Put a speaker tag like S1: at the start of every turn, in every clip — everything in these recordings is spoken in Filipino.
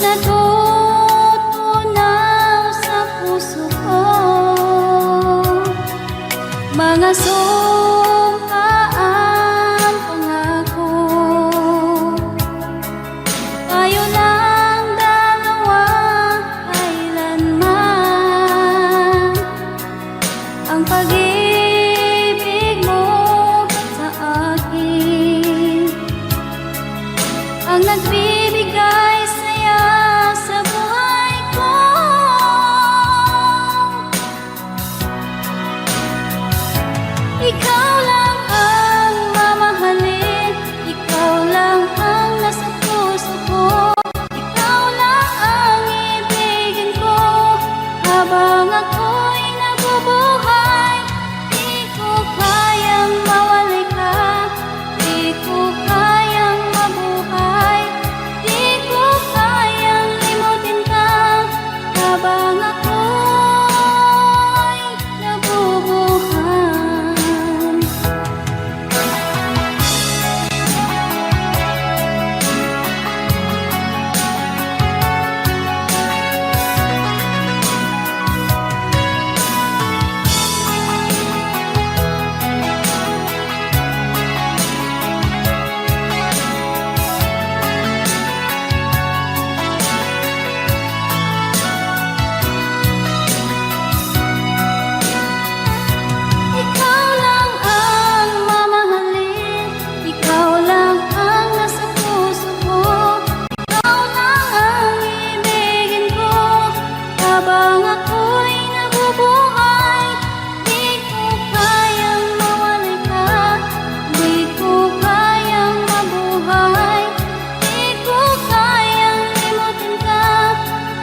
S1: natutunaw sa puso ko, mga sumpaan pangako. Tayo lang dalawa kailanman, ang pag-ibig mo sa akin ang nagbibigay saya sa buhay ko. Ikaw lang ang mamahalin, ikaw lang ang nasa puso ko, ikaw lang ang ibigin ko habang ako'y nabubuhay. Di ko kayang mawalay ka, di ko kayang mabuhay, di ko kayang limutin ka habang ako'y nabubuhay. Ikaw lang ang mamahalin, ikaw lang ang nasa puso ko, ikaw lang ang ibigin ko habang ako'y nabubuhay. Di ko kayang mawalay ka, di ko kayang mabuhay, di ko kayang limutin ka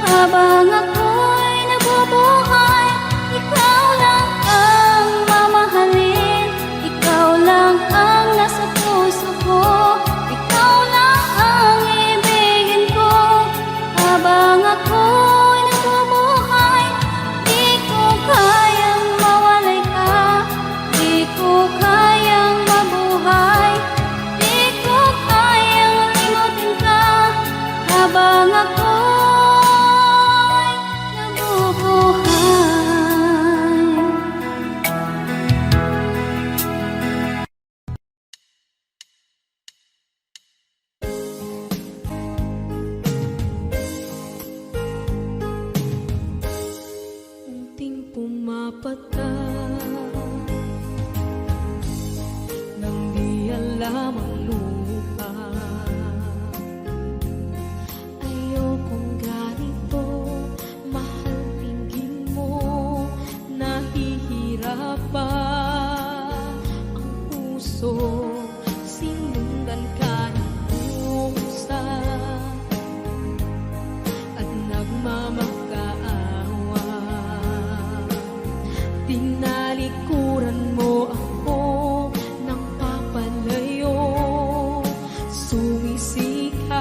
S1: habang ako'y nabubuhay. Ikaw lang ang mamahalin, ikaw lang ang nasa puso ko, ikaw lang ang ibigin ko habang ako'y nabubuhay. Di ko kayang mawalay ka, di ko kayang mabuhay, di ko kayang limutin ka habang ako'y nabubuhay.
S2: Unting pumapata nang di alam ang lupa. Ayokong ganito, mahal tingin mo, nahihirapan ang puso, sinundan ka ng pusa at nagmamakaawa. Tinalikuran mo ako ng papalayo, sumisikap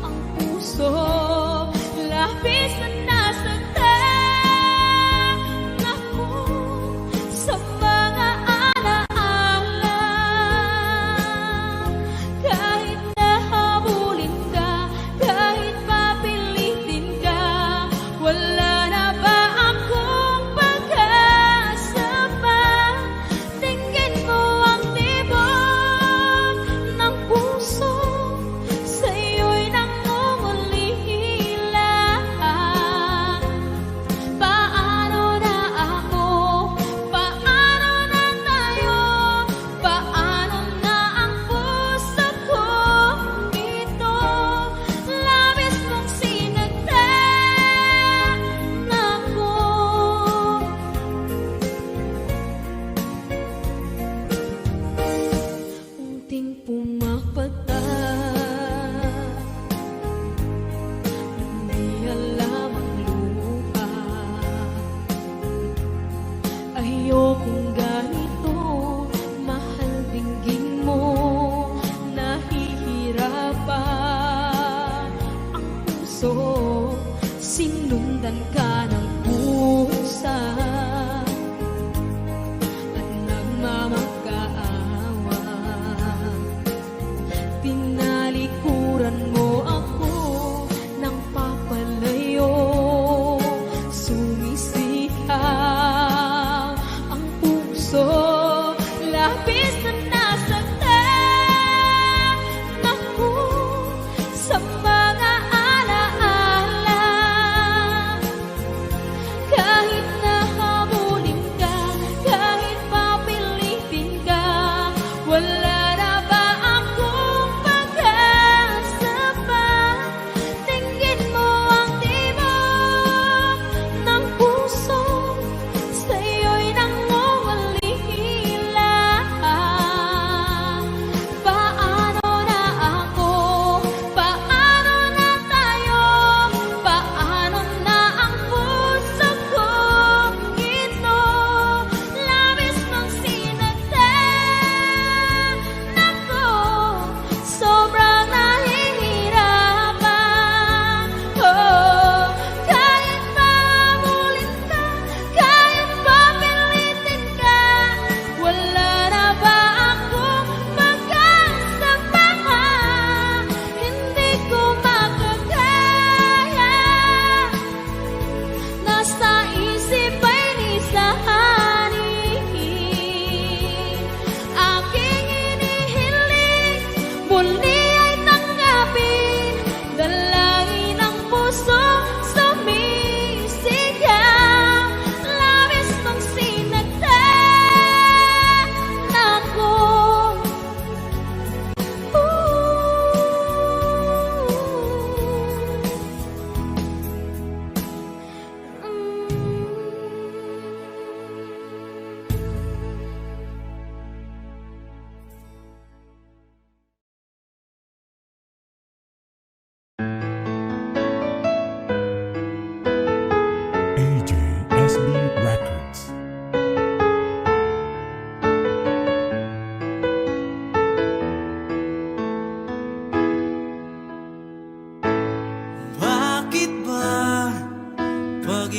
S2: ang puso, labis na nasaktan ako sa mga alaala. Kahit nahabulin ka, kahit papilitin ka, wala na ba akong pag-asa pa? Tingin mo ang tibok ng puso, sa'yo'y nangungulila. Paano na ako? Paano na tayo? Paano na ang puso ko dito? Labis mong sinagtan ako. Unting pumapata hindi alam ang lupa. Ayokong ganito, mahal dinggin mo, nahihirapan ang puso, sinundan ka ng pusa at nagmamakaawa. Tinalikuran mo ako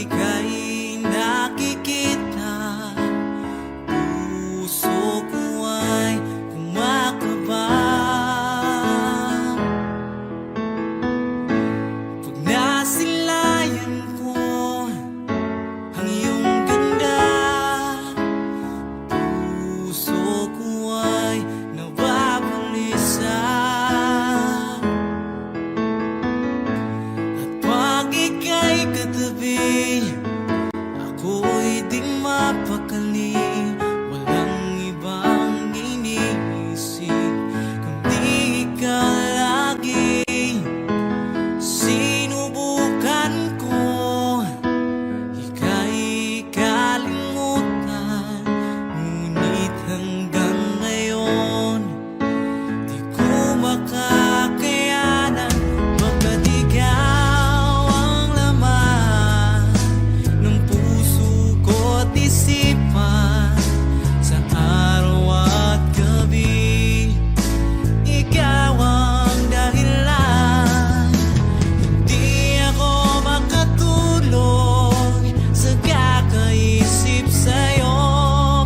S3: ika'y nakikita, puso ko ay kumakaba. Pag nasilayan ko ang iyong ganda, puso ko ay nababalisa. At pag ika'y katabi, ako'y di mapakali. Walang ibang iniisip kundi ikaw lagi. Sinubukan ko ika'y kalimutan, ngunit hanggang ngayon di ko makakayanan. Baga't ikaw ang laman ng puso ko't isipan, sa araw at gabi ikaw ang dahilan. Hindi ako makatulog sa kakaisip sa'yo,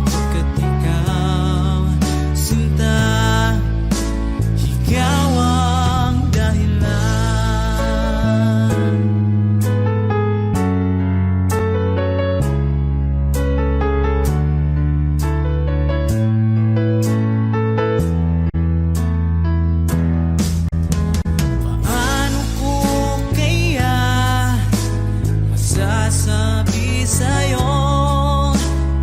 S3: pagkat ikaw, sinta, ikaw ang dahilan. Paano ko kaya masasabi sa'yo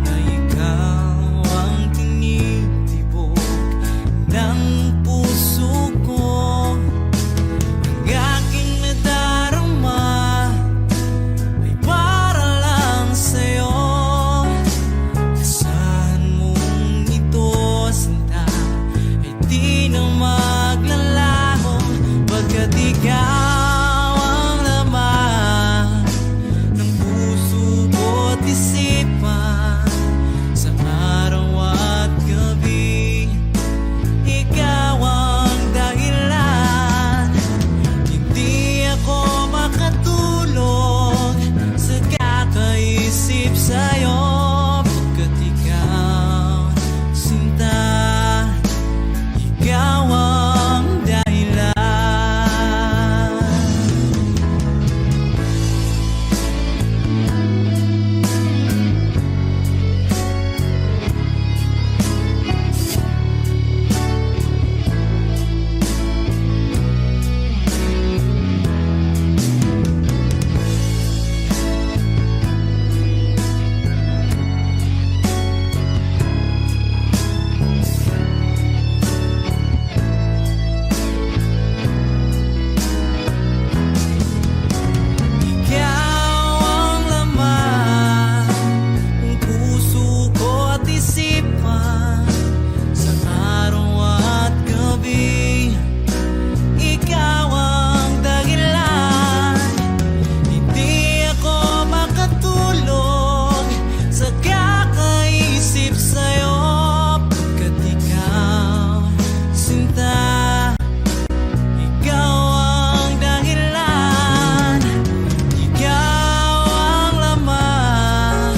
S3: na ikaw ang tinitibok ng puso ko? Ang aking nadarama ay para lang sa'yo. Asahan mong ito, sinta, ay di na maglalaho, pagkat ikaw ang laman ng puso ko't isipan, sa araw at gabi ikaw ang dahilan. Hindi ako makatulog sa kakaisip sa'yo, pagkat ikaw, sinta, ikaw ang dahilan. Ikaw ang laman ng puso ko't isipan, sa araw at gabi ikaw ang dahilan. Hindi ako makatulog sa kakaisip sa'yo, pagkat ikaw, sinta, ikaw ang dahilan. Ikaw ang laman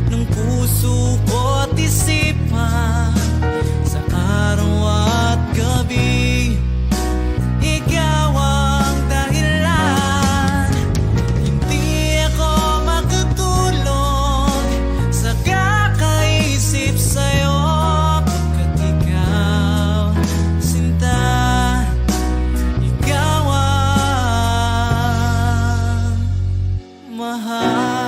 S3: ng puso ko't isipan, sa araw at gabi ikaw ang dahilan. Hindi ako makatulog sa kakaisip sa'yo, pagkat ikaw, sinta, ikaw ang mahal.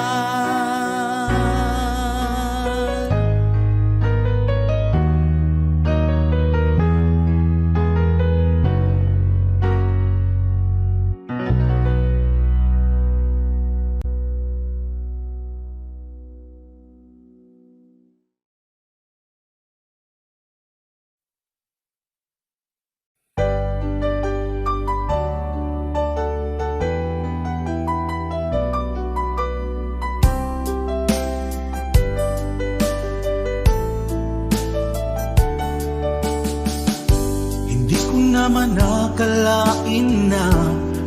S3: naman akalain na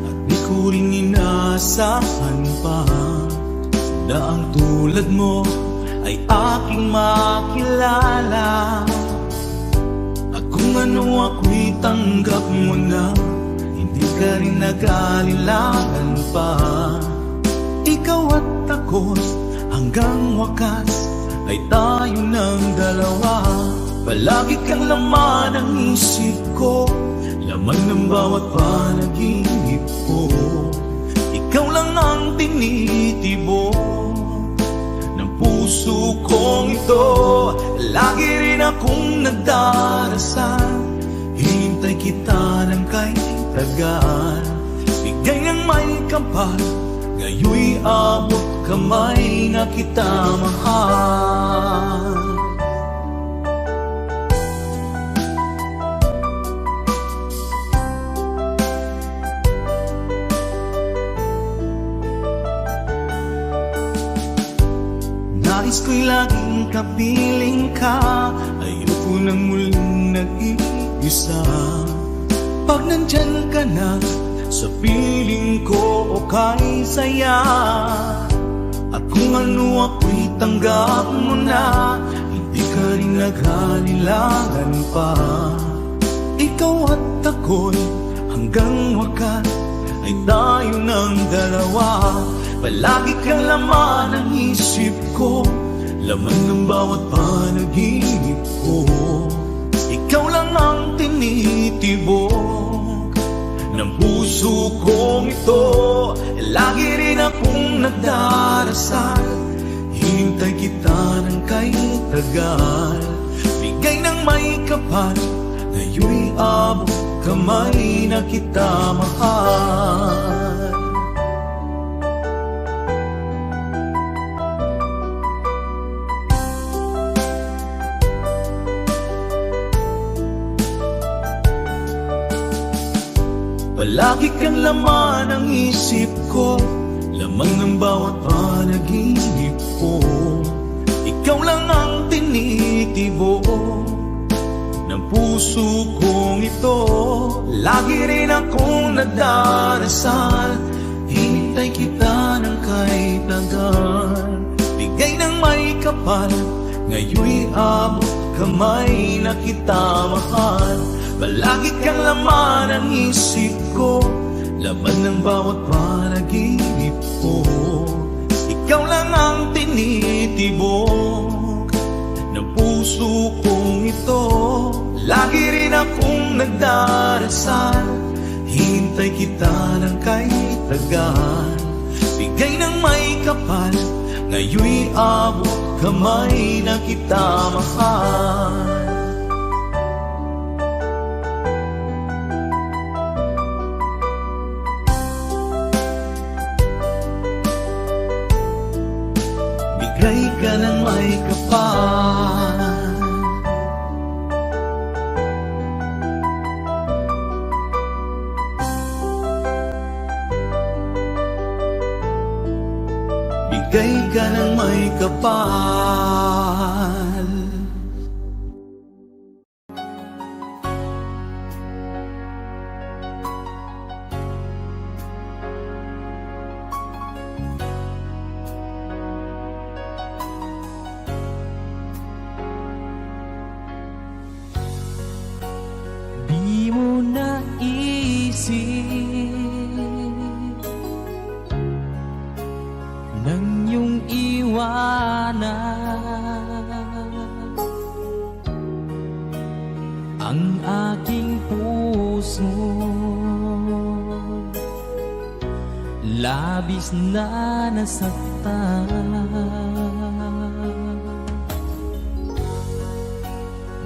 S3: at di ko rin inaasahan pa na ang tulad mo ay aking makilala. At kung ano ako'y tanggap mo na, hindi ka rin nag-alilangan pa. Ikaw at ako'y hanggang wakas ay tayo ng dalawa. Palagi kang laman ng isip ko, laman ng bawat panaginip ko. Ikaw lang ang tinitibok ng puso kong ito. Lagi rin akong nagdarasal, hintay kita ng kay tagal. Bigay ng may kapal, ngayoy abot kamay na kita mahal. Nais ko'y laging kapiling ka, ayoko nang muling nag-iisa. Pag nandyan ka na, sa piling ko okay saya. At kung ano ako'y tanggap mo na, hindi ka rin naghalilangan pa. Ikaw at ako'y hanggang wakas ay tayo ng dalawa. Palagi kang laman ng isip ko, laman ng bawat panaginip ko. Ikaw lang ang tinitibok ng puso kong ito. Lagi rin akong nagdarasal, hintay kita ng kay tagal. Bigay ng may kapal, ngayoy abot kamay na kita mahal. Palagi kang laman ng isip ko, laman ng bawat panaginip ko. Ikaw lang ang tinitibok ng puso kong ito. Lagi rin akong nagdarasal, hinintay kita ng kay tagal. Bigay ng may kapal, ngayoy abot kamay na kita mahal. Palagi kang laman ng isip ko, laman ng bawat panaginip ko. Ikaw lang ang tinitibok ng puso kong ito. Lagi rin akong nagdarasal, hintay kita ng kay tagal. Bigay ng may kapal, ngayoy abot kamay na kita mahal. Bigay ka ng may kapal, bigay ka ng may kapal.
S4: Di mo naisip nang iyong iwanan ang aking puso, labis na nasaktan.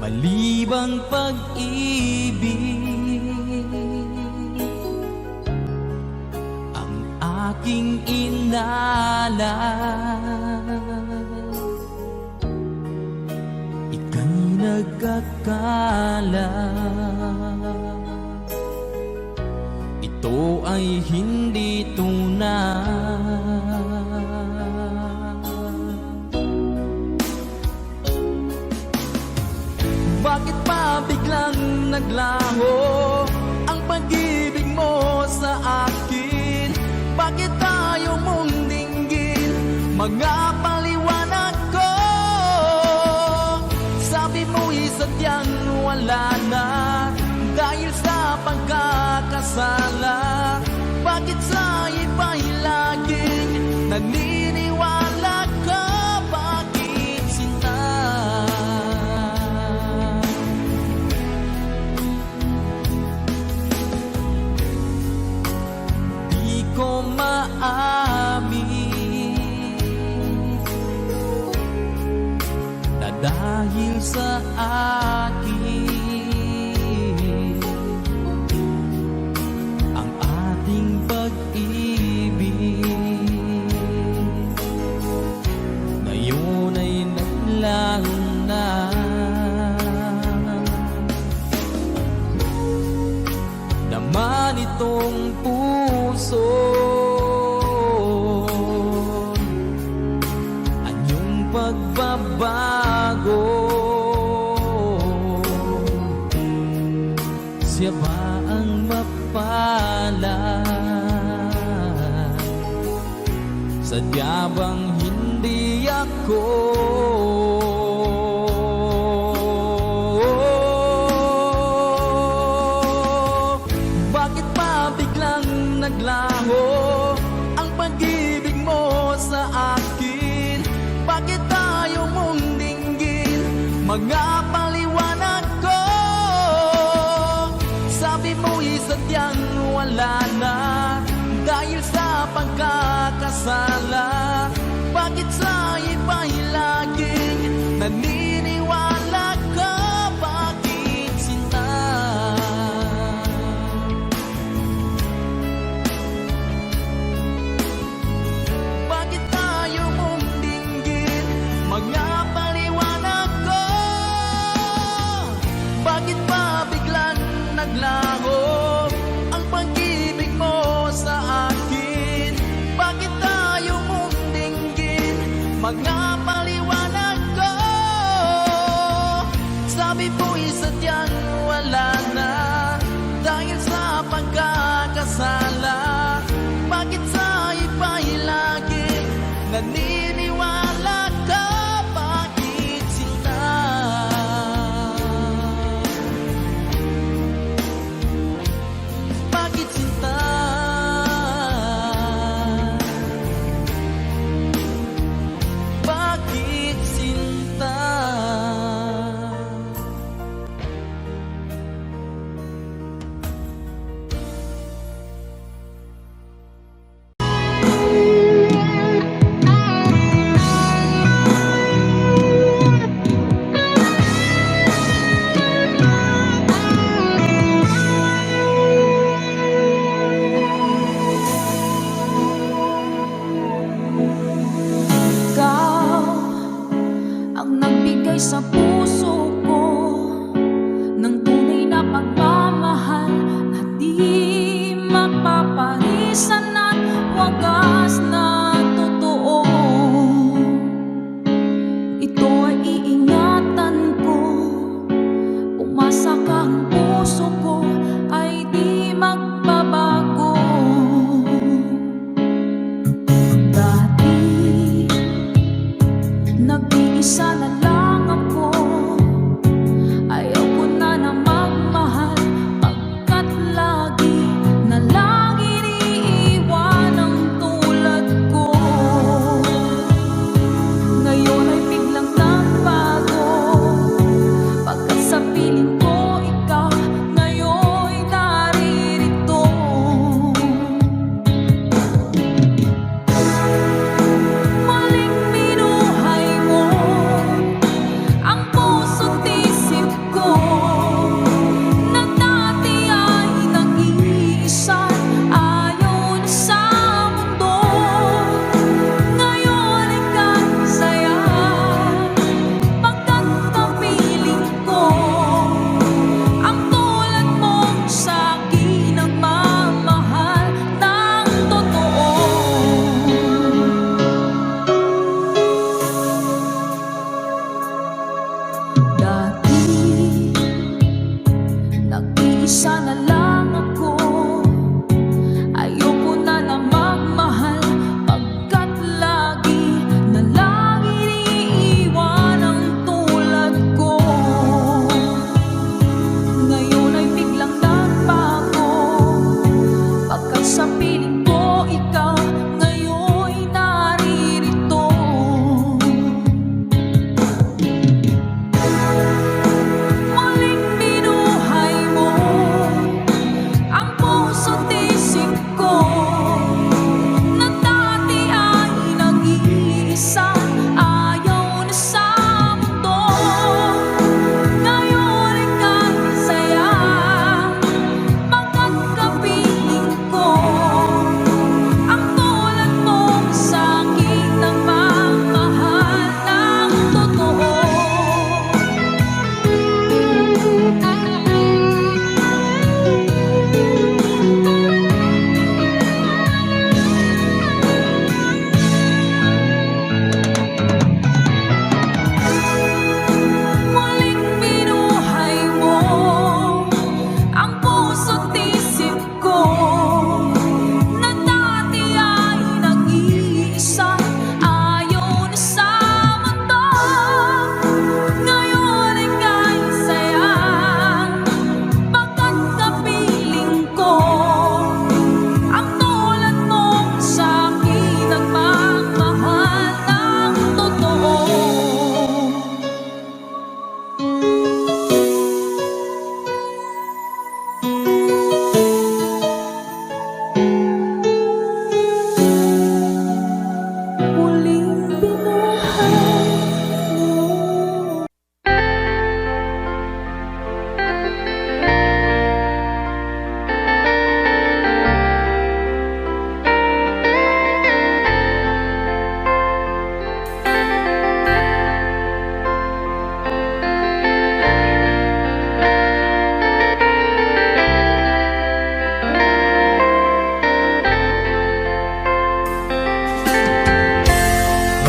S4: Malibang pag-ibig ang aking inalan. Ika'y nagkakala, ito ay hindi tunay. Bakit pa biglang naglaho ang pag-ibig mo sa akin? Bakit tayo mong dinggin mga maamin na dahil sa akin ang ating pag-ibig ngayon ay naglaho na. Naman itong puso anyong pagbabago, siya ba ang mapalad? Sadya bang hindi ako? Bakit pa biglang naglaho ang pag-ibig mo sa akin? Bakit tayo mong dinggin mga paliwanag ko? Sabi mo'y sadyang wala na dahil sa pagkakasala. Bakit sa iba'y laging naniniwala ka? Bakit sinta? Bakit tayo mong dinggin mga paliwanag ko? Bakit pa biglang naglaho ang pag-ibig mo sa akin? Bakit tayo mong dinggin mga paliwanag ko? Sabi mo'y sadyang wala na dahil sa pagkakasala. Bakit sa iba'y laging naniniwala ka? Bakit sinta? Bakit sinta?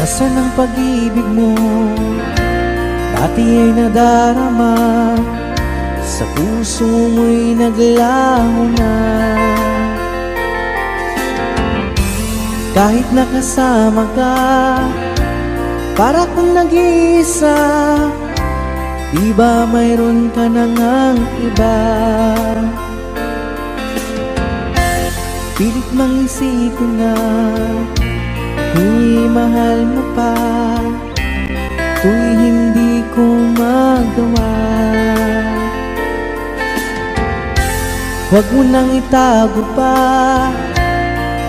S5: Nasaan ang pag-ibig mo? Dati ay nadarama, sa puso mo'y naglaho na. Kahit nakasama ka, para kang nag-iisa. Di ba mayroon ka na ngang iba? Pilit mang isipin na tuw'y mahal mo pa, tuw'y hindi ko magawa. Huwag mo nang itago pa,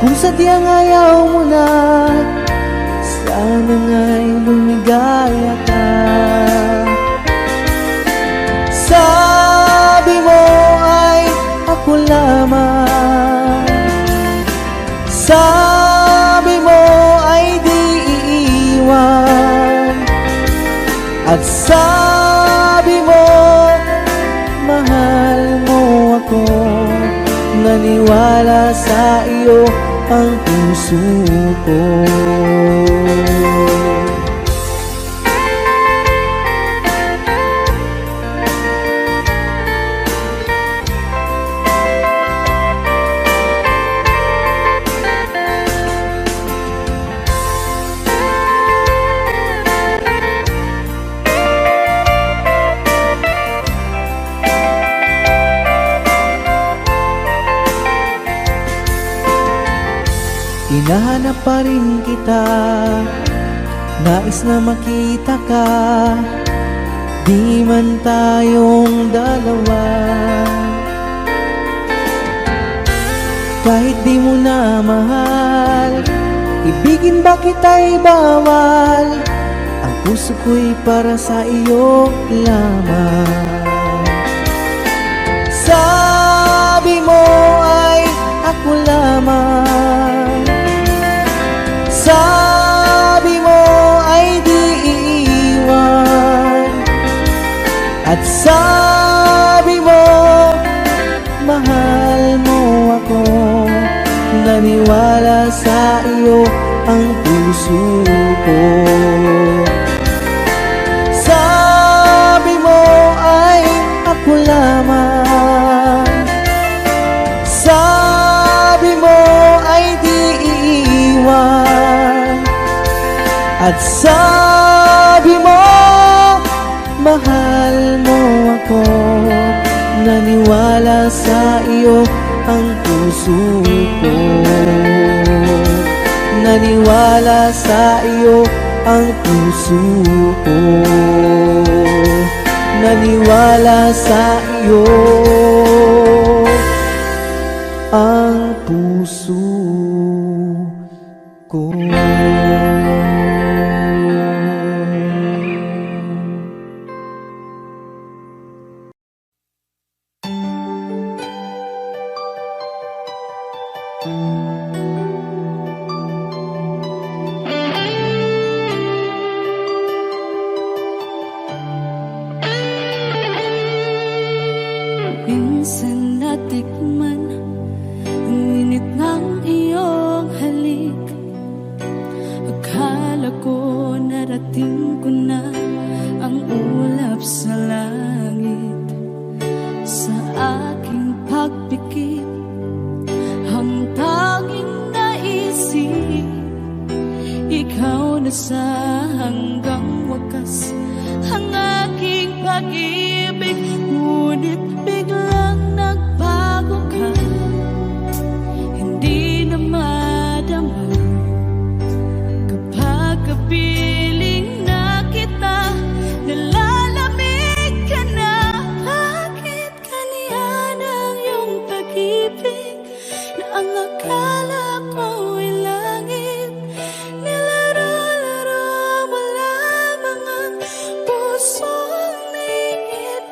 S5: kung sadyang ayaw mo na, sana nga'y lumigaya ka. Sabi mo ay ako lamang, sabi mo ay di iiwan, at sabi mo mahal mo ako. Naniwala sa iyo ang puso ko. Hinahanap pa rin kita, nais na makita ka, di man tayong dalawa. Kahit di mo na mahal, ibigin ba kita'y bawal? Ang puso ko'y para sa iyo lamang. Sabi mo ay ako lamang, sabi mo ay di iiwan, at sabi mo mahal mo ako. Naniwala sa iyo ang puso ko. Sabi mo ay ako lamang, sabi mo ay di iiwan, at sabi mo mahal mo ako. Naniwala sa iyo ang puso ko. Naniwala sa iyo ang puso ko. Naniwala sa iyo ang puso ko.
S1: Minsan natikman ang init ng iyong halik. Akala ko narating ko na ang ulap sa langit. Sa aking pagpikit, ang tanging naisip, ikaw na sa hanggang wakas ang aking pag-ibig. Ngunit biglang nagbago ka, hindi na madama kapag kapiling na kita. Nalalamig ka na, bakit kaniyan ang iyong pag-ibig na ang akala ko ay langit? Nilaro-laro mo lamang ang pusong nainip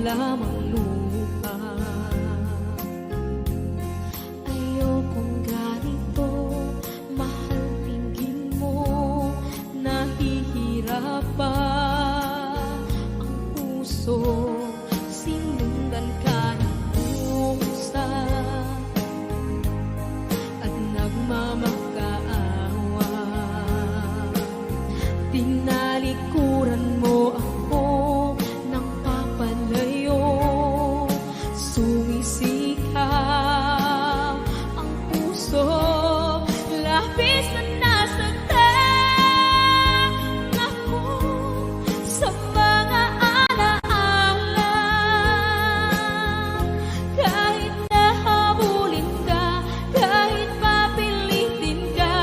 S2: lamang lupa. Ayokong ganito, mahal, tingin mo, nahihirapan ang puso. Sinundan ka ng pusa at nagmamakaawa. Tinalikuran mo ako ng papalayo, sumisikap ang puso, labis na nasaktan ako sa mga alaala. Kahit nahabulin ka, kahit papilitin ka,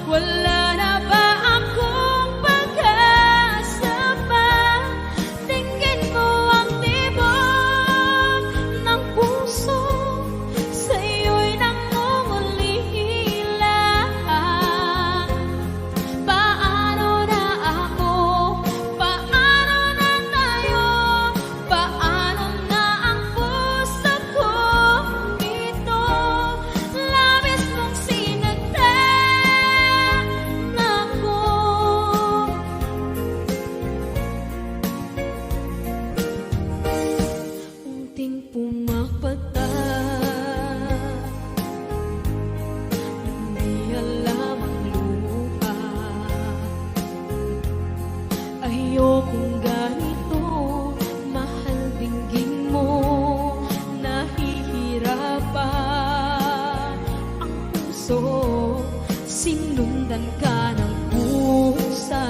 S2: wala na ba akong pag-asa pa? Tingin mo ang tibok ng puso, sa'yo'y nangungulila. Paano na ako? Paano na tayo? Paano na ang puso ko ito? Labis mong sinagtan ako. Unting pumapatay, hindi alam ang lupa. Ayokong ganito, mahal, dinggin mo, nahihirapan ang puso. Sinundan ka ng pusa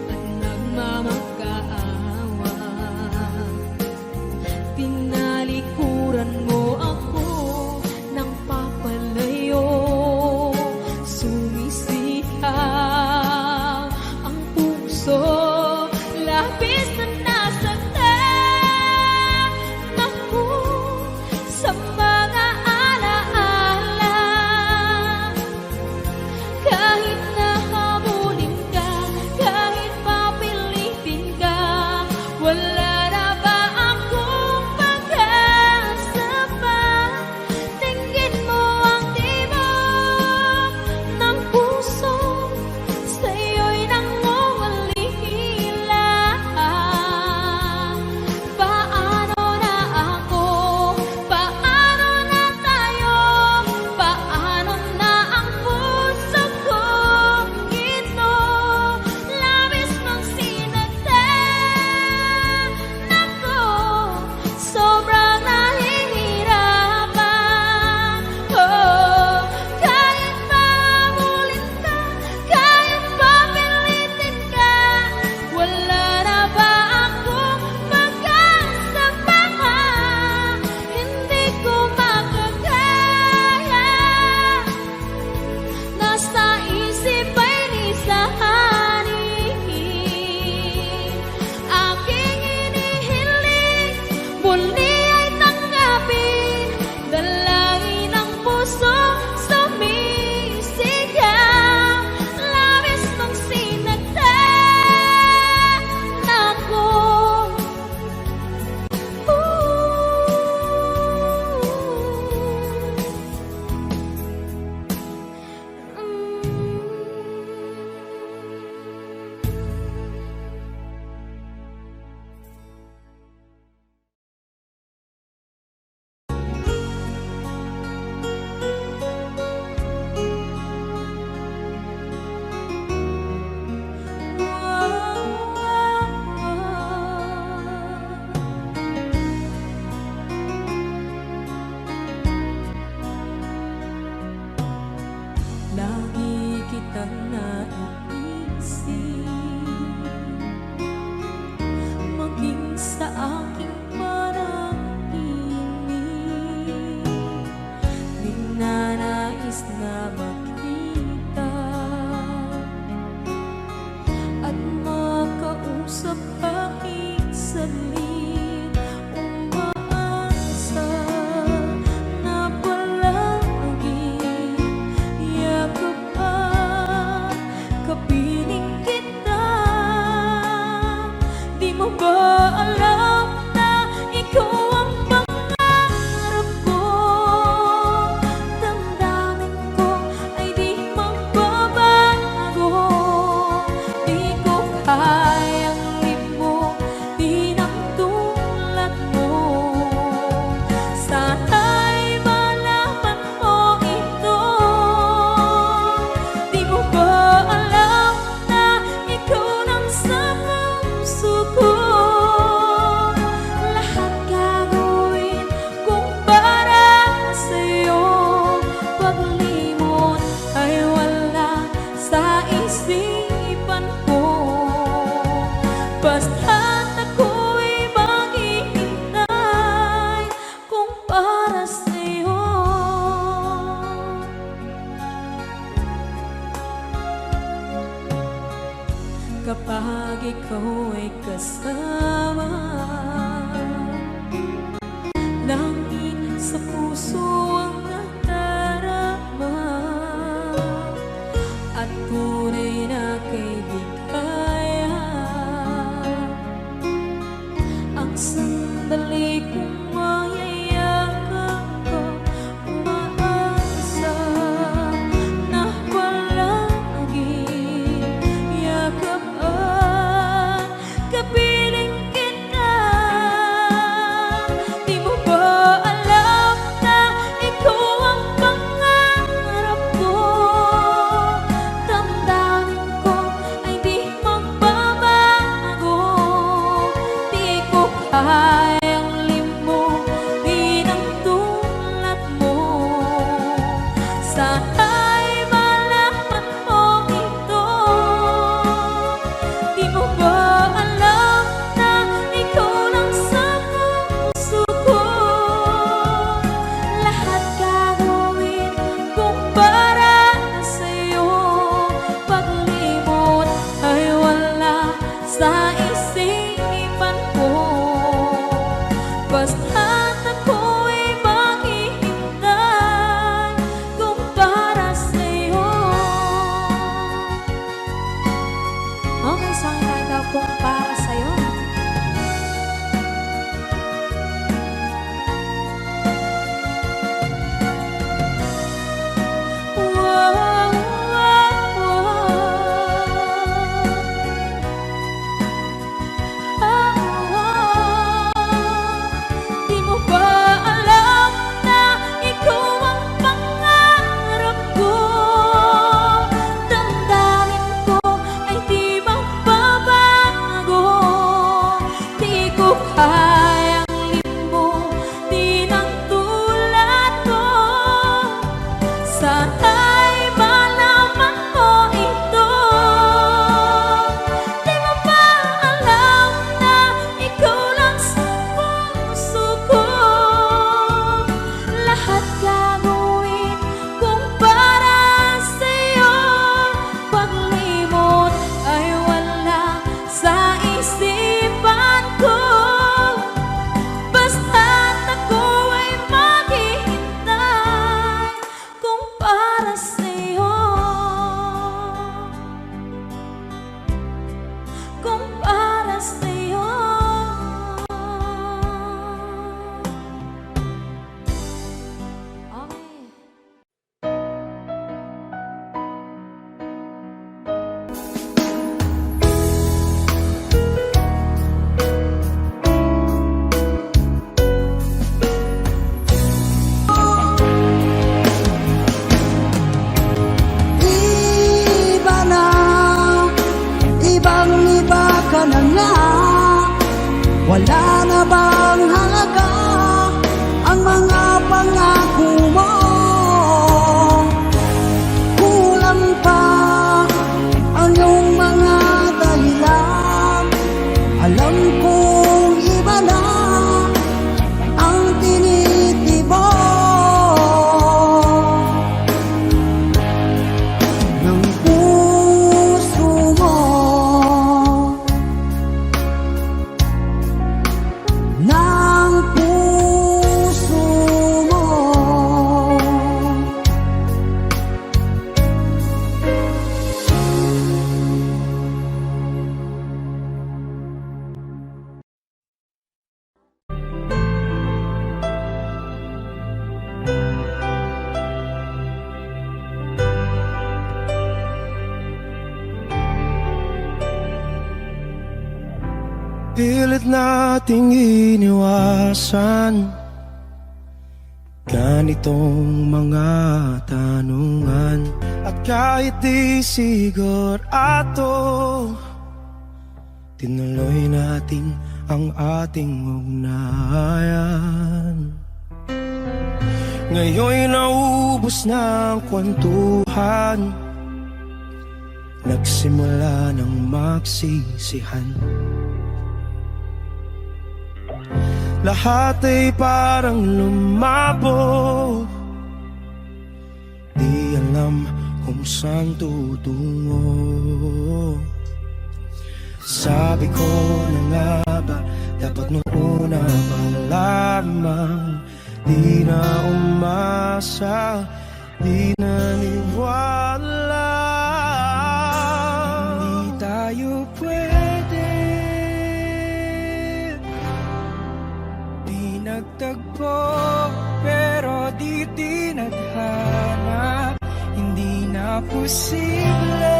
S2: at nagmamakaawa. Tinalikuran mo ako ng papalayo, sumisikap ang puso, labis na nasaktan ako sa mga alaala. Kahit nahabulin ka, kahit papilitin ka, wala na ba akong pag-asa pa? Tingin mo ang tibok ng puso, sa'yo'y nangungulila. mo ba alam na ikaw ang pangarap ko? Damdamin ko ay di magbabago. Di ko kayang limutin ang tulad mo. Sana'y malaman mo ito. Di mo ba alam na ikaw lang sa puso ko? Lahat gagawin kung para sa'yo. Paglimot ay wala sa isipan ko. Basta't ako'y maghihintay kung para sa'yo. Kapag ikaw ay kasama, langit sa puso ang nadarama, at tunay na kaibigan. Ang sandali kong mayayakap ko, umaasa na palaging yakap at kapiling kita. Di mo ba alam na ikaw ang pangarap ko? Damdamin ko ay di magbabago. Di ko kayang limutin ang tulad mo. Sana'y malaman mo ito. Di mo ba alam na ikaw lang sa puso ko? Lahat gagawin kung para sa'yo. Paglimot ay wala sa isipan ko. Basta't ako'y maghihintay kung para sa'yo. Okay, saan tayo kung para sa'yo? Wow, wow, wow. Di mo ba alam na ikaw ang pangarap ko? Damdamin ko ay di magbabago. Di ko kayang limutin ang tulad mo. Sana'y malaman mo ito. Di mo ba alam na ikaw lang sa puso ko? Lahat gagawin kung para sa'yo. Paglimot ay wala sa isipan ko. Basta't ako ay maghihintay kung para sa'yo. Kung para sa'yo. Okay.
S5: Iba na, ibang-iba ka na nga. Wala na bang halaga ang mga pangako mo? Kulang pa ang iyong mga dahilan. Alam kong iba na ang tinitibok ng puso mo.
S6: Pilit nating iniwasan ganitong mga tanungan. At kahit di sigurado, tinuloy natin ang ating ugnayan. Ngayon'y naubos na ang kwentuhan, nagsimula ng magsisihan. Lahat ay parang lumabo, di alam kung saan tutungo. Sabi ko na nga ba, dapat nung una pa lamang, di na umasa, di naniwala. Hindi tayo pwede, di nagtagpo, pero di tinadhana. Hindi na posible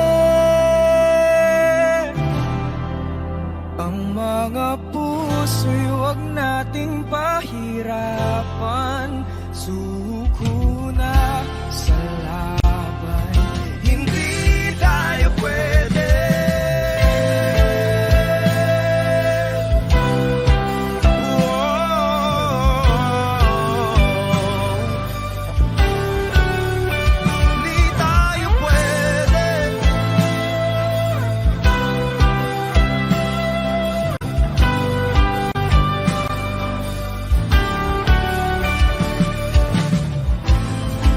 S6: ang mga puso'y huwag nating pahirapan. Suko na sa laban, hindi tayo pwede. Hindi tayo pwede.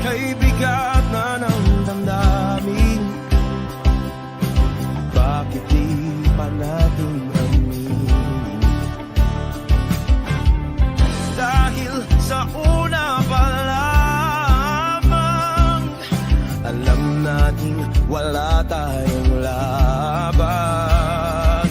S6: Kay bigat na ng damdamin, bakit di pa natin aminin? Dahil sa una pa lamang, alam natin wala tayong laban.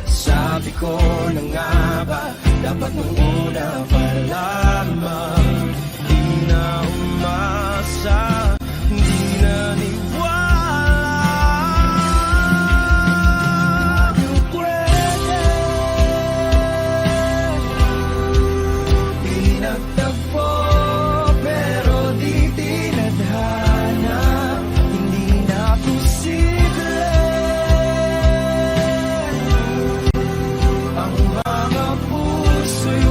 S6: Sabi ko na nga ba, dapat nung una pa lamang, di na umasa, di naniwala. Di pwede, di nagtagpo, pero di tinadhana. Hindi na posible ang mga puso'y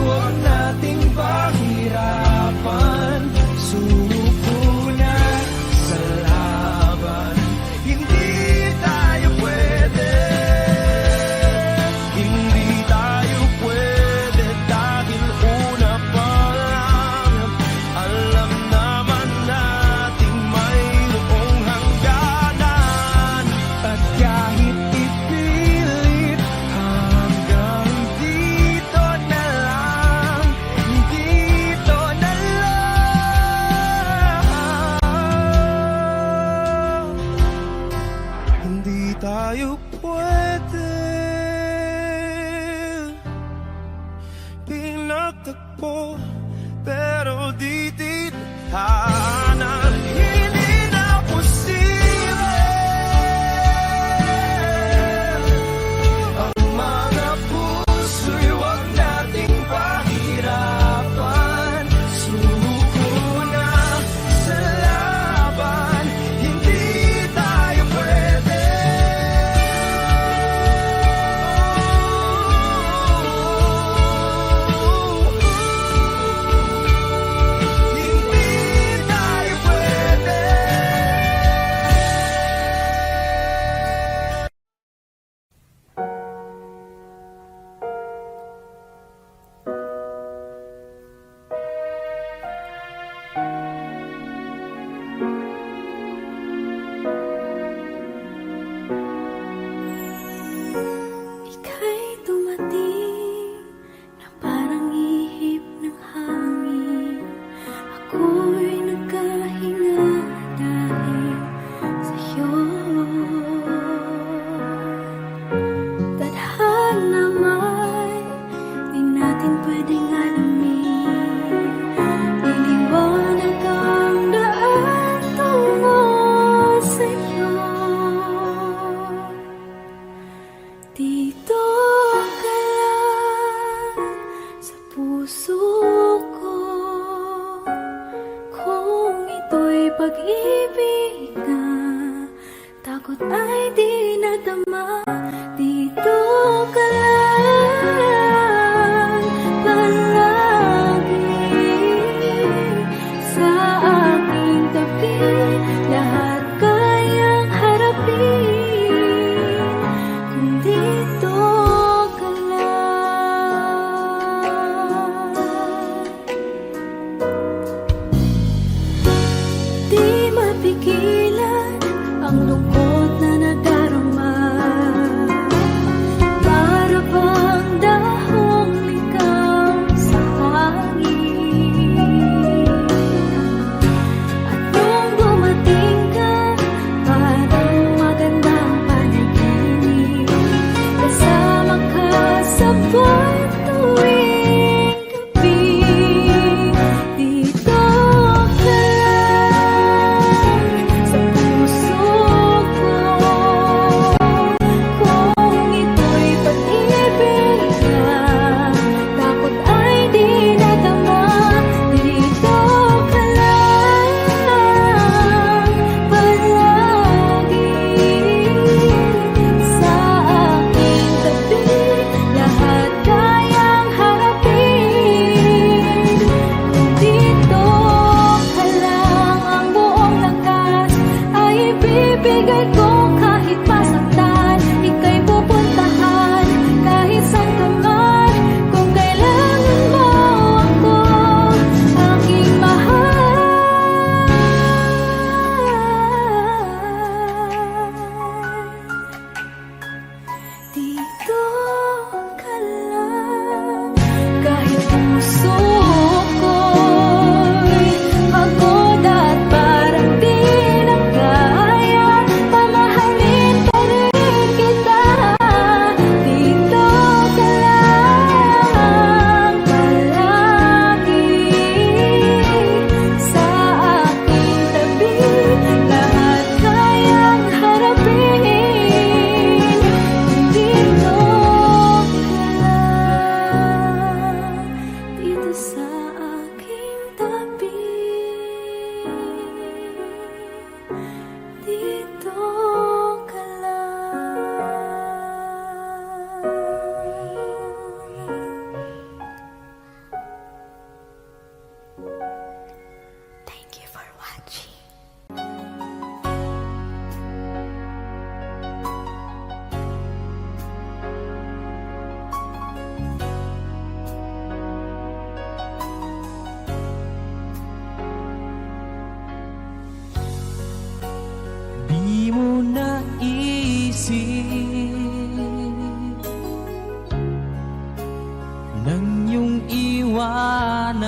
S4: nang iyong iwanan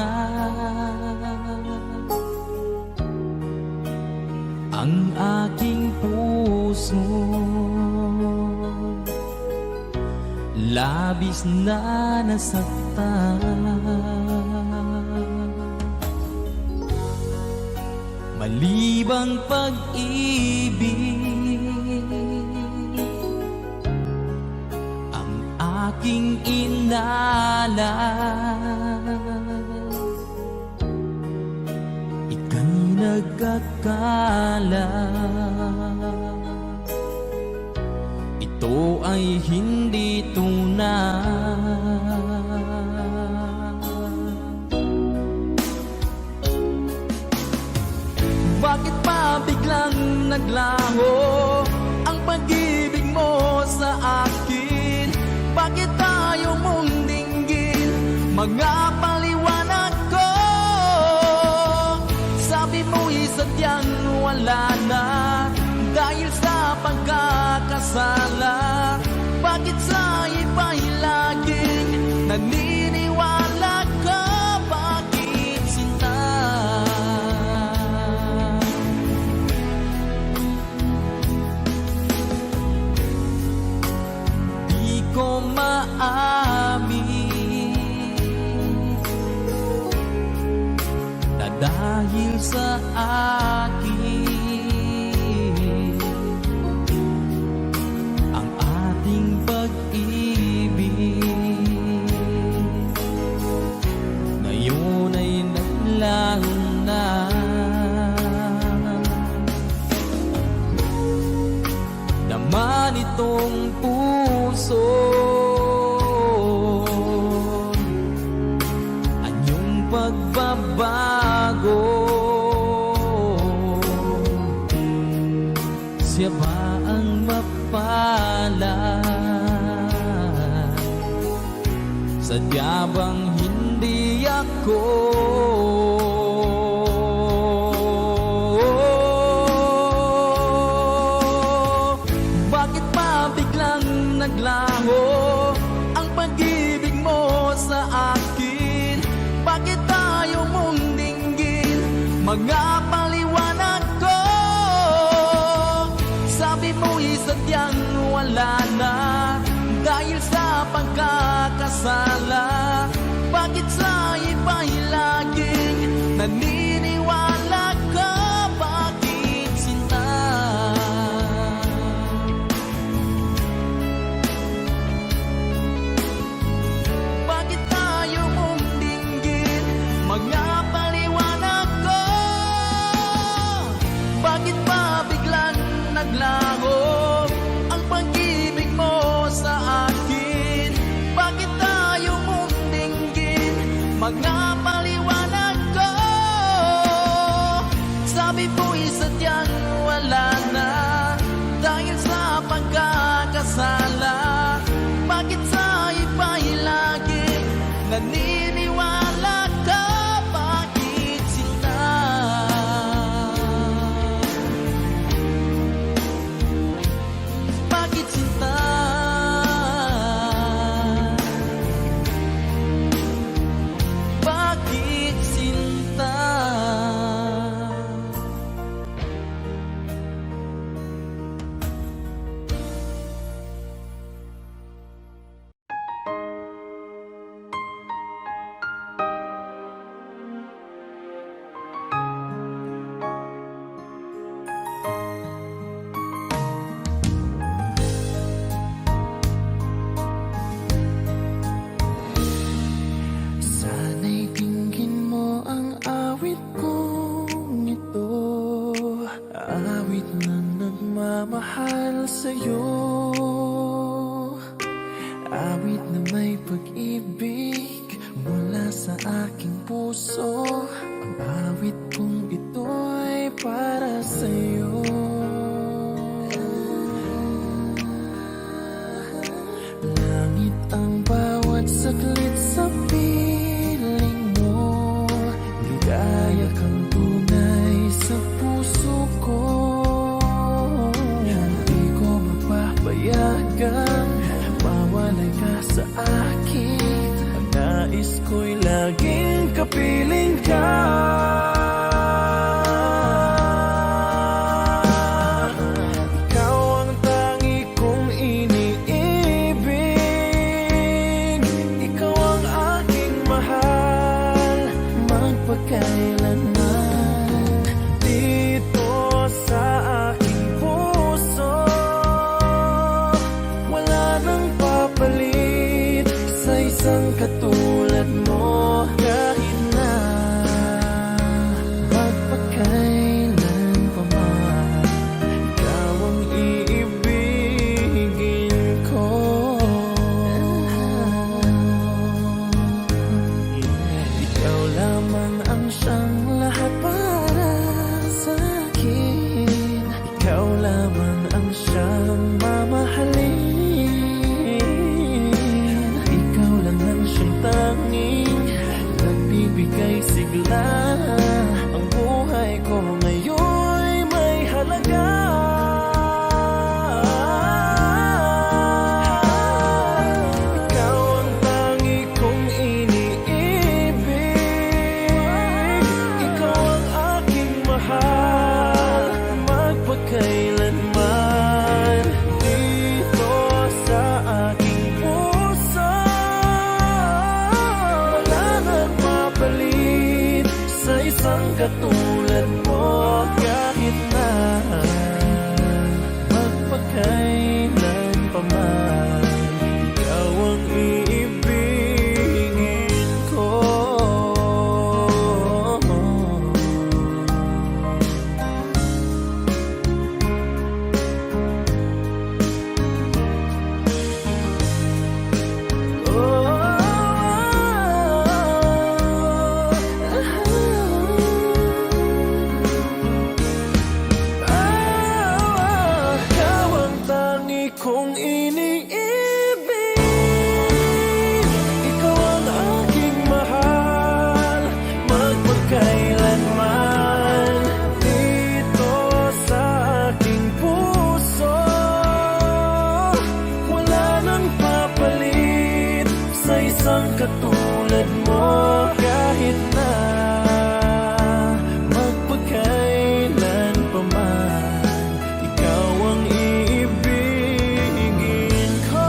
S4: ang aking puso. Labis na nasaktan, malibang pag-ibig ang aking inalan. Ika'y nagkakala, ito ay hindi tunay. Bakit pa biglang naglaho ang pag-ibig mo sa akin? Bakit tayo mong dinggin mga paliwanag ko? Sabi mo'y sadyang wala na dahil sa pagkakasala. Bakit sa iba'y laging naniniwala ka? Bakit sinta? Di ko maamin na dahil sa akin ang ating pag-ibig ngayon ay naglaho na. Naman itong puso anyong pagbabago. Siya ba ang mapalad? Sadya bang hindi ako? Bakit pa biglang naglaho ang pag-ibig mo sa akin? Bakit tayo mong dinggin mga paliwanag ko? Sabi mo'y sadyang wala na dahil sa pagkakasala. Bakit sa iba'y laging naniniwala ka? Bakit sinta? Bakit tayo mong dinggin mga paliwanag ko? Bakit pa biglang naglaho ang pag-ibig mo sa akin? Bakit tayo mong dinggin mga paliwanag ko? Sabi mo'y sadyang wala na dahil sa pagkakasala. Bakit sa iba'y lagi naniniwala ka? Bakit sinta? Bakit sinta? Bakit sinta?
S6: Sana'y tingin mo ang awit kong ito, awit na nagmamahal sa'yo, awit na may pag-ibig mula sa aking puso. Ang awit kong ito'y para sa'yo. Langit ang bawat saglit sa piling mo, ligaya kang tunay sa puso ko. Hindi ko mapapayagan mawalay ka sa akin. nais ko'y laging kapiling ka. Ikaw ang tangi kong iniibig, ikaw ang aking mahal, magpakailanman. Dito sa aking puso, wala nang papalit sa isang katulad mo. Kahit na magpakailan pa man, ikaw ang iibigin ko. Ikaw lamang ang siyang lahat para sa akin. Ikaw lamang ang siyang mamahalin. Ikaw lang ang siyang tanging nagbibigay sigla. Ang buhay ko ngayon'y may halaga. Ikaw ang tangi kong iniibig, ikaw ang aking mahal, magpakailanman. Dito sa aking puso, wala nang mapalit sa isang katulad mo. Kahit na magpakailan pa man, ikaw ang iibigin ko. Ikaw ang tangi kong iniibig, ikaw ang aking mahal, magpakailanman. Dito sa aking puso, wala nang papalit sa isang katulad mo. Kahit na magpakailan pa man, ikaw ang iibigin ko.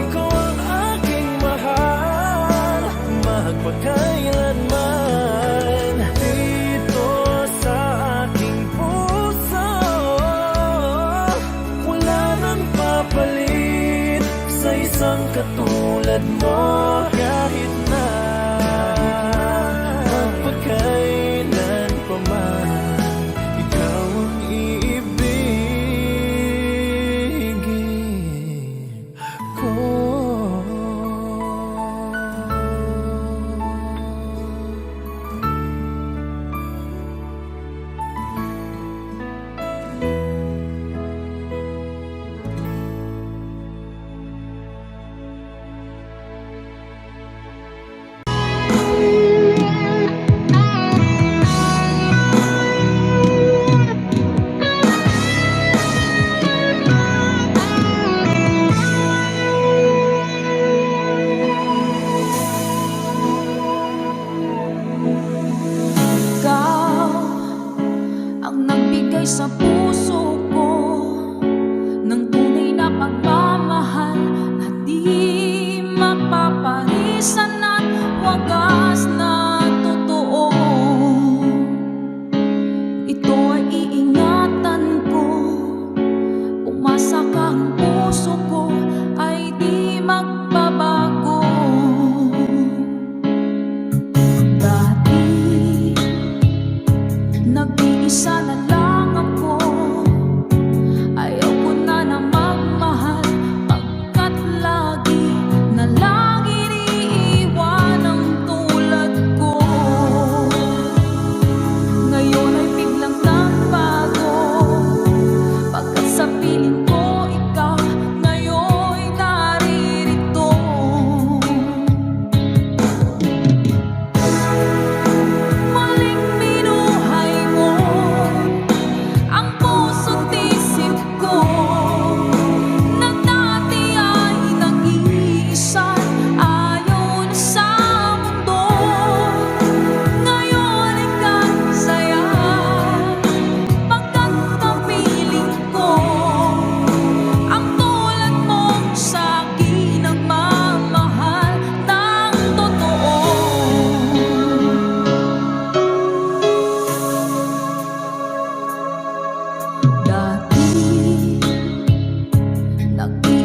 S6: Ikaw ang aking mahal, magpakailanman. Dito sa aking puso, wala nang papalit sa isang katulad mo. Kahit na magpakailan pa man, ikaw ang iibigin ko.
S1: Ikaw ang nagbigay sa puso ko ng tunay na pagmamahal na di mapaparisan at wagas na totoo. Ito ay iingatan ko, umasa ka ang puso ko ay di magbabago. Dati nag-iisa na lang ako, ayaw ko na na magmahal, pagkat lagi na lang iniiwan ang tulad ko. Ngayon ay biglang nagbago, pagkat sa piling ko ikaw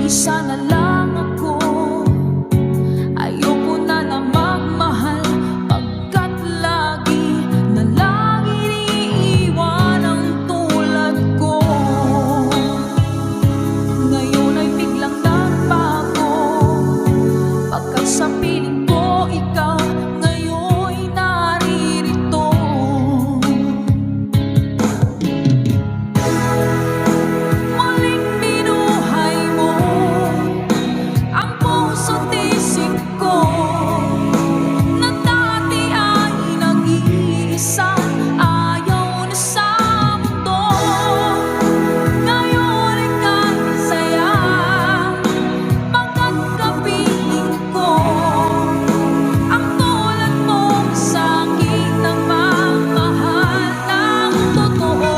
S1: Nag-iisa na lang ako. Ayoko na na magmahal, pagkat lagi na lang iniiwan ang tulad ko. Ngayon ay biglang nagbago, pagkat sa piling ko ikaw ngayon'y naririto. Muling binuhay mo ang puso't isip ko, na dati ay nag-iisa, ayaw na sa mundo. Ngayon ay kahit saya, pagkat kapiling ko ang tulad mong sa'kin nagmamahal ng totoo.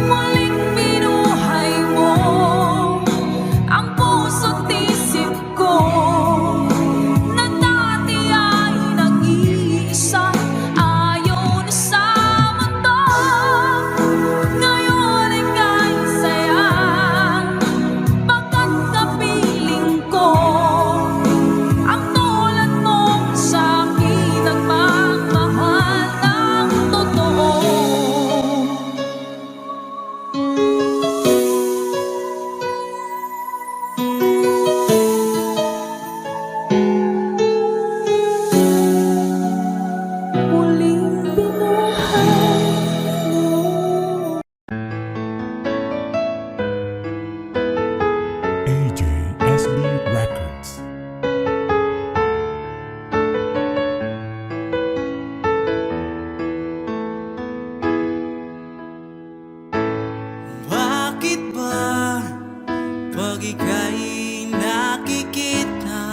S1: Muling binuhay mo ang puso't isip ko, na dati ay nag-iisa, ayaw na sa mundo. Ngayon ay kahit saya, pagkat kapiling ko ang tulad mong sa'kin nagmamahal ng totoo. Muling binuhay mo.
S7: AJSB Records.
S4: Bakit ba pag ika'y nakikita,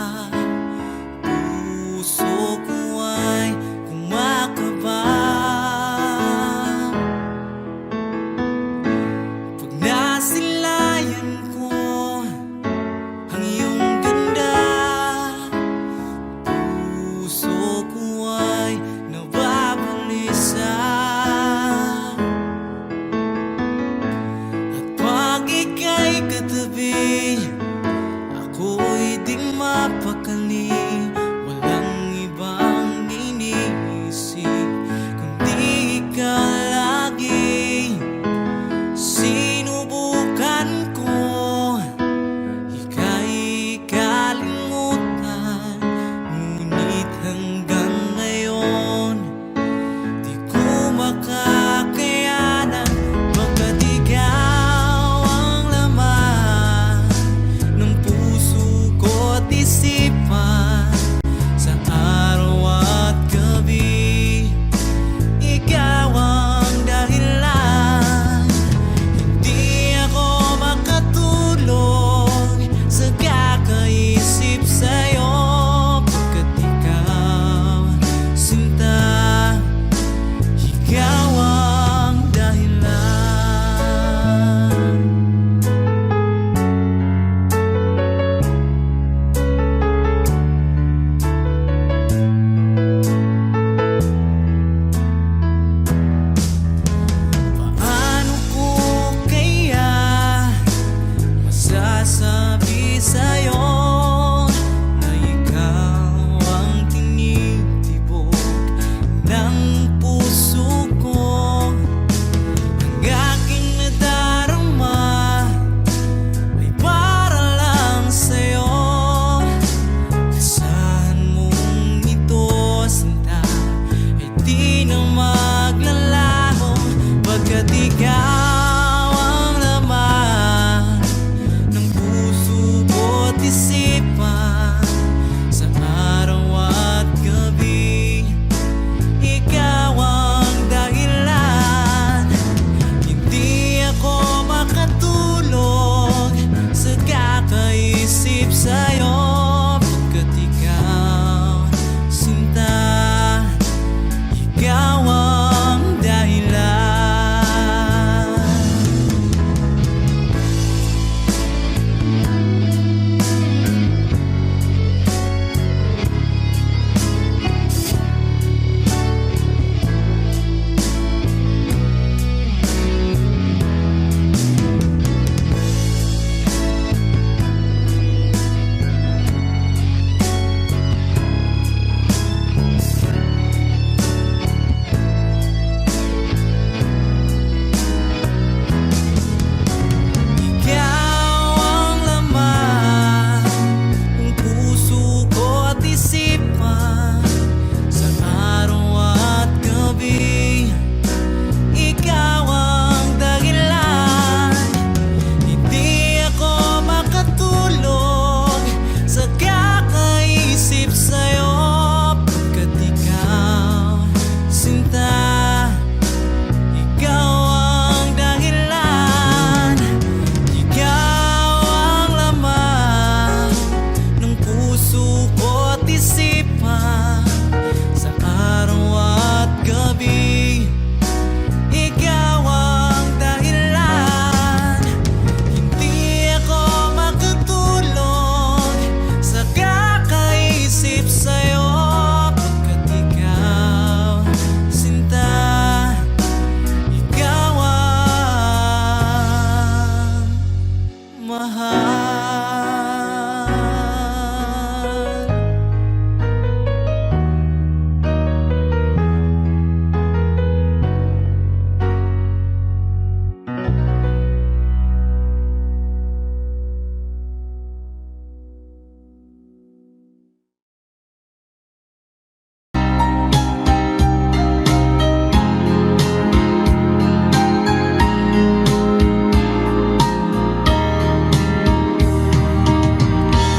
S4: puso ko ay kumakaba? Pag nasilayan ko ang iyong ganda, puso ko ay nababulisa. At pag ika'y katabi,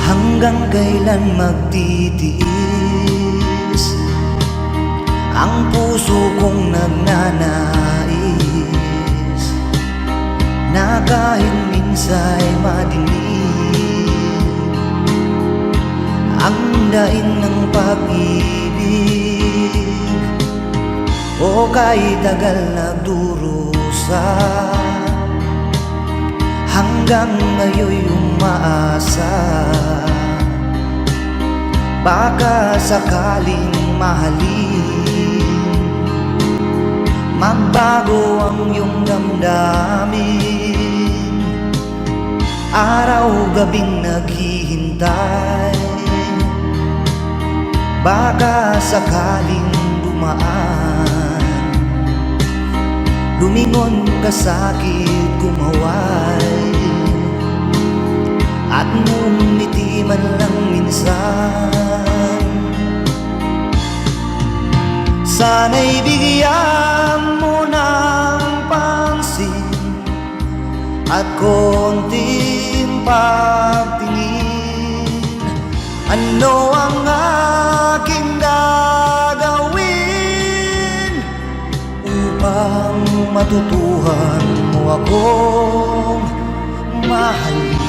S5: Hanggang kailan magtitiis ang puso kong nagnanais na kahit minsa'y madilim ang daing ng pag-ibig o kahit tagal nagdurusa hanggang ngayon'y umaasa baka sakaling mahalin magbago ang iyong damdamin araw-gabing naghihintay baka sakaling dumaan lumingon ka sa'kin kumaway at ngumiti man lang minsan sana'y bigyan mo ng pansin at konting pagtingin ano ang aking gagawin upang matutuhan mo akong mahalin.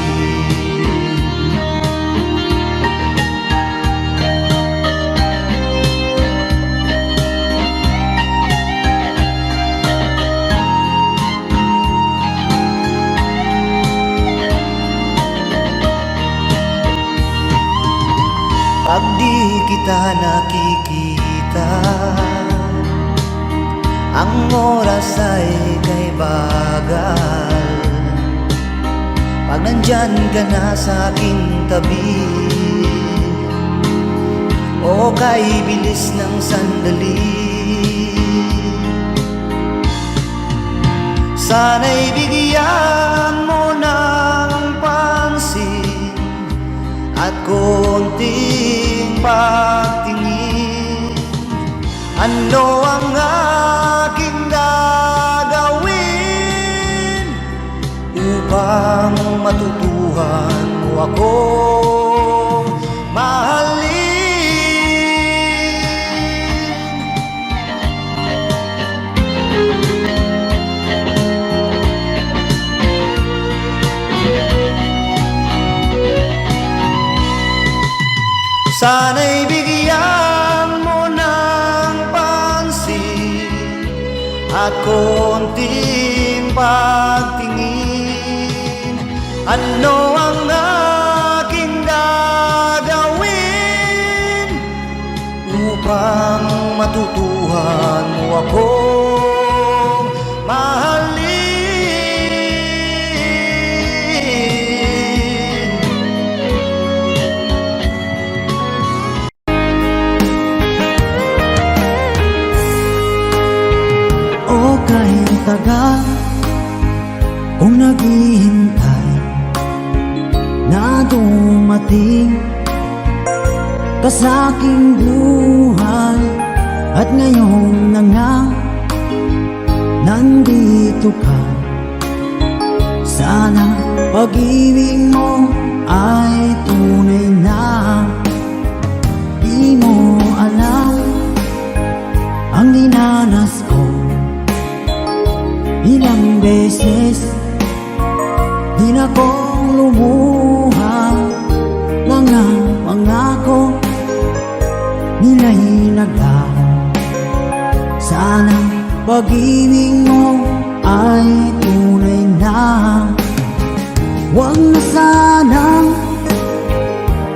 S5: Pag di kita nakikita ang oras ay kay bagal pag nandyan ka na sa aking tabi o kay bilis ng sandali sana'y bigyan mo ng pansin at konting pagtingin ano ang aking gagawin upang matutuhan mo akong mahalin. Sana'y bigyan mo ng pansin at konting pagtingin ano ang aking gagawin upang matutuhan mo akong mahalin. O kahit tagal kung naghihintay na dumating ka sa aking buhay at ngayon na nga nandito ka sana pag-ibig mo ay tunay na di mo alam ang dinanas ko ilang beses di na kong lumuha mga pangako nila'y naglaho sana pag-ibig mo ay tunay na huwag na sanang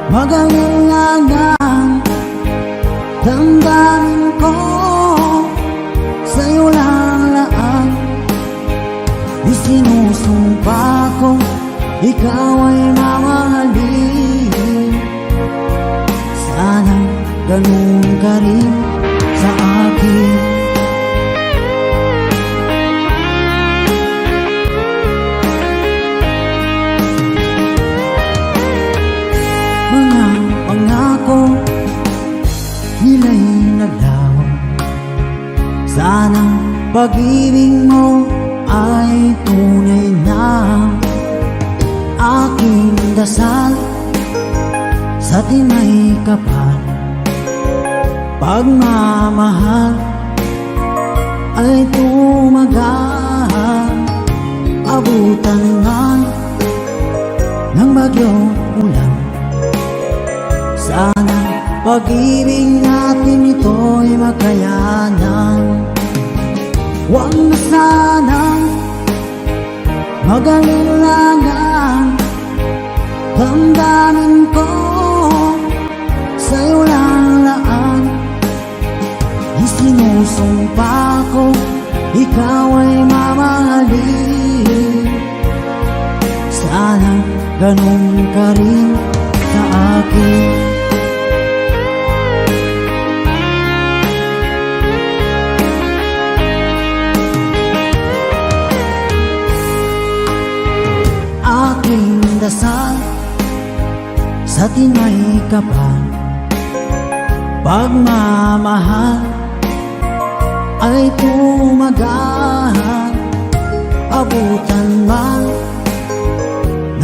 S5: mag-alangan damdamin ko sa'yo lang laan isinusumpa ko ikaw ay mama pag-ibig mo ay tunay na aking dasal sa tinay kapal. Pagmamahal ay tumagal, abutan man ng bagyong ulan. Sana pag-ibig natin ito'y makayanan. Huwag na sanang mag-alilangan, damdamin ko sa'yo lang laan. Isinusumpa ko, ikaw ay mamahalin. Sana ganun ka rin sa akin. Aking dasal sa tinay kapal, pagmamahal ay tumagal, abutan man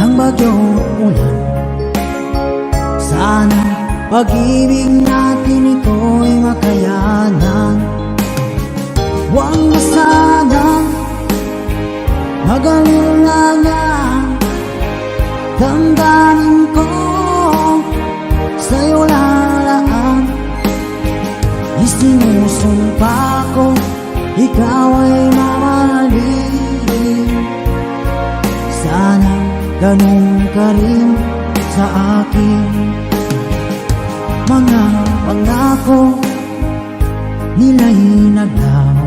S5: ng bagyong ulan. Sana pag-ibig natin ito'y makayanan. Huwag na sanang mag-alilangan, damdamin ko sa'yo lalaan. Isinusumpa ko, ikaw ay mamahalin. Sana ganun ka rin sa akin. Mga pangako nila'y naglaho.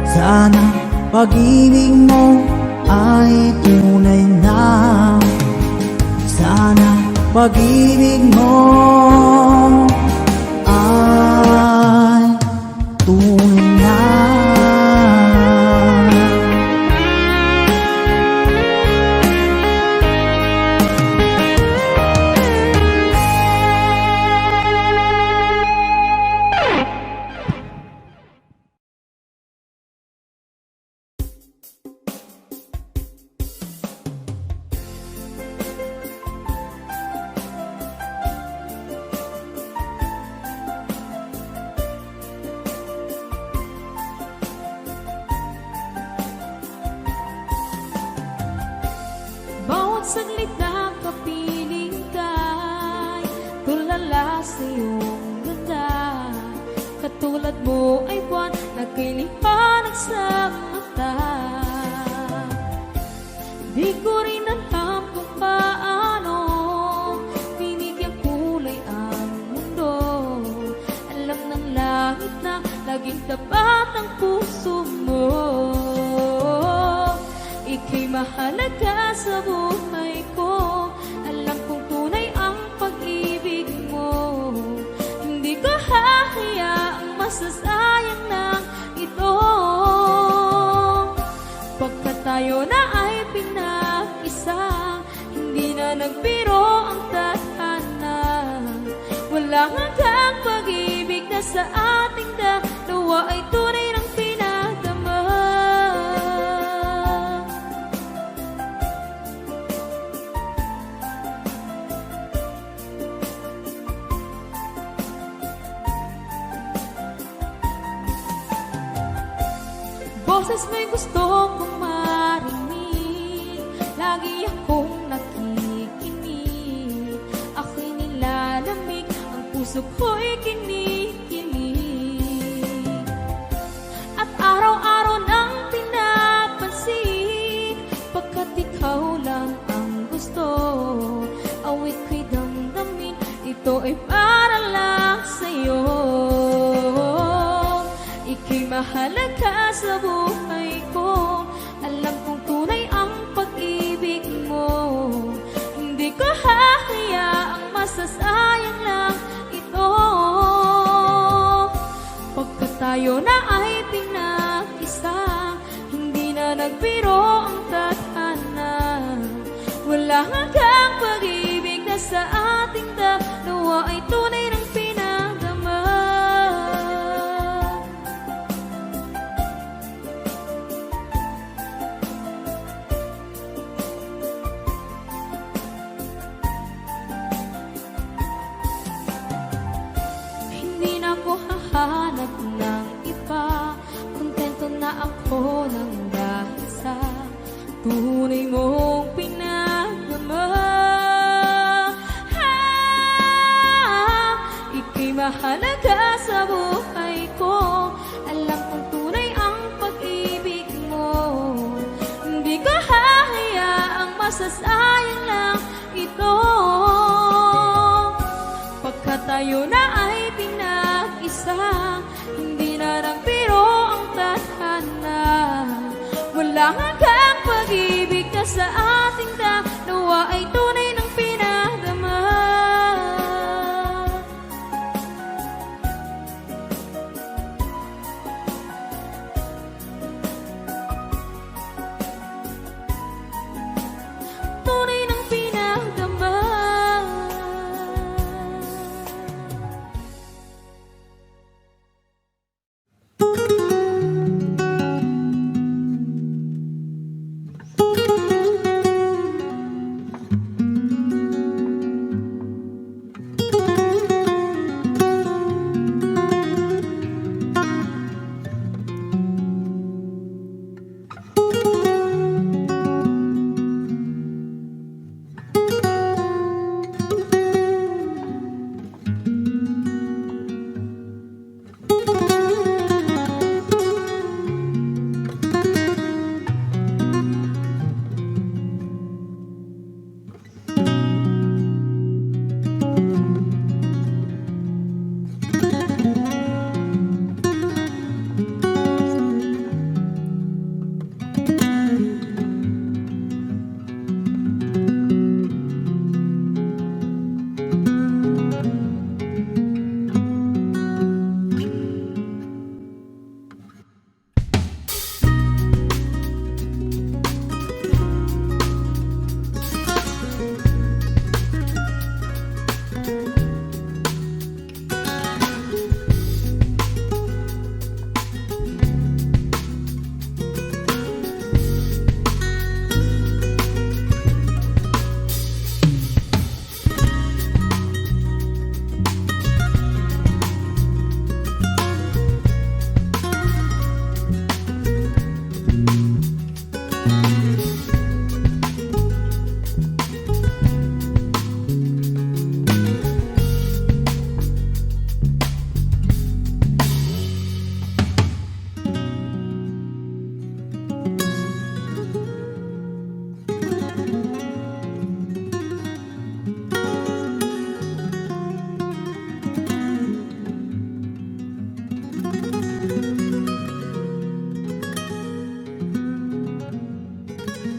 S5: Sana pag-ibig mo ay tunay na. Sana pag-ibig mo ay tunay na.
S2: Bawat saglit na kapiling ka'y tulala sa iyong ganda. Katulad mo ay buwan na kay liwanag sa mata. Di ko rin alam kung paano binigyan kulay ang mundo. Alam ng langit na laging tapat ang puso mo. Ika'y mahalaga sa buhay ko. Alam kong tunay ang pag-ibig mo. Hindi ko hahayaang masasayang na ito. Pagkat tayo na ay pinag-isa, hindi na nagbiro ang tadhana. Walang hanggang pag-ibig na sa ating dalawa ay tunay ng pinagdama. Boses mo'y gusto kong marinig, lagi akong nakikinig. Ako'y nilalamig, ang puso ko'y kinikilig. At araw-araw nang pinapansin, pagkat ikaw lang ang gusto. Awit ko'y damdamin, ito ay para lang sa'yo. Ika'y mahalaga sa buhay ko. Alam kong tunay ang pag-ibig mo. Hindi ko hahayaang masasayang lang ito. Pagkat tayo na ay pinag-isa, hindi na nagbiro ang tadhana. Wala hanggang pag-ibig na sa ating dalawa ay tunay ng pinagdama. mahalaga sa buhay ko. Alam kong tunay ang pag-ibig mo. Hindi ko hahayaang masasayang lang ito. Pagkat tayo na